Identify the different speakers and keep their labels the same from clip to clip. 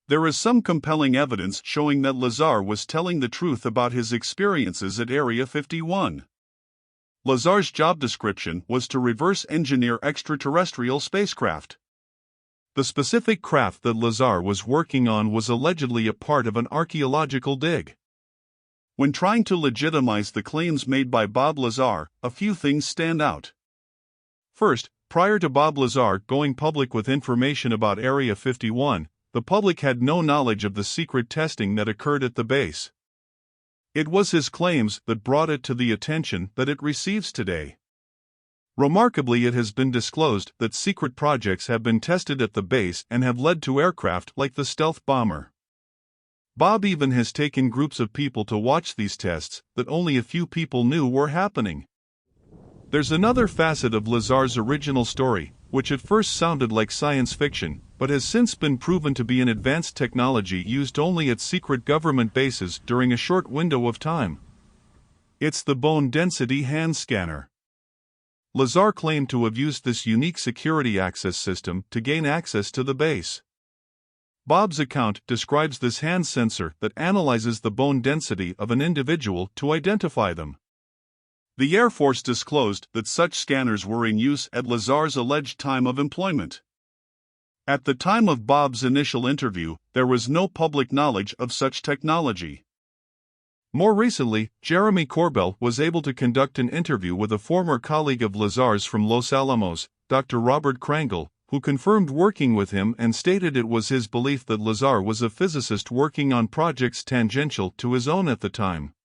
Speaker 1: There is some compelling evidence showing that Lazar was telling the truth about his experiences at Area 51. Lazar's job description was to reverse engineer extraterrestrial spacecraft. The specific craft that Lazar was working on was allegedly a part of an archaeological dig. When trying to legitimize the claims made by Bob Lazar, a few things stand out. First, prior to Bob Lazar going public with information about Area 51, the public had no knowledge of the secret testing that occurred at the base. It was his claims that brought it to the attention that it receives today. Remarkably, it has been disclosed that secret projects have been tested at the base and have led to aircraft like the stealth bomber. Bob even has taken groups of people to watch these tests that only a few people knew were happening. There's another facet of Lazar's original story, which at first sounded like science fiction, but has since been proven to be an advanced technology used only at secret government bases during a short window of time. It's the bone density hand scanner. Lazar claimed to have used this unique security access system to gain access to the base. Bob's account describes this hand sensor that analyzes the bone density of an individual to identify them. The Air Force disclosed that such scanners were in use at Lazar's alleged time of employment. At the time of Bob's initial interview, there was no public knowledge of such technology. More recently, Jeremy Corbell was able to conduct an interview with a former colleague of Lazar's from Los Alamos, Dr. Robert Krangle, who confirmed working with him and stated it was his belief that Lazar was a physicist working on projects tangential to his own at the time.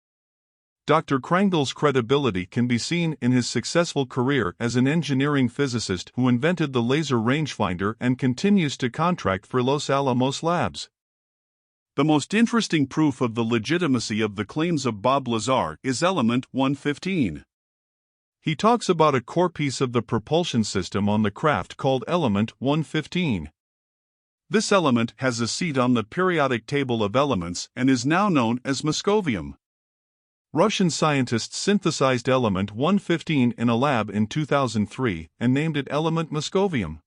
Speaker 1: Dr. Krangle's credibility can be seen in his successful career as an engineering physicist who invented the laser rangefinder and continues to contract for Los Alamos Labs. The most interesting proof of the legitimacy of the claims of Bob Lazar is element 115. He talks about a core piece of the propulsion system on the craft called element 115. This element has a seat on the periodic table of elements and is now known as moscovium. Russian scientists synthesized element 115 in a lab in 2003 and named it element moscovium.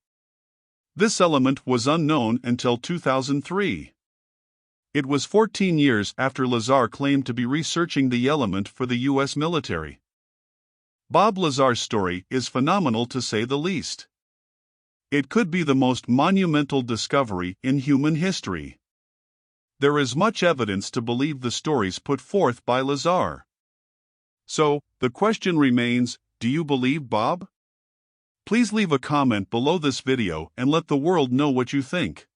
Speaker 1: This element was unknown until 2003. It was 14 years after Lazar claimed to be researching the element for the U.S. military. Bob Lazar's story is phenomenal to say the least. It could be the most monumental discovery in human history. There is much evidence to believe the stories put forth by Lazar. So, the question remains, do you believe Bob? Please leave a comment below this video and let the world know what you think.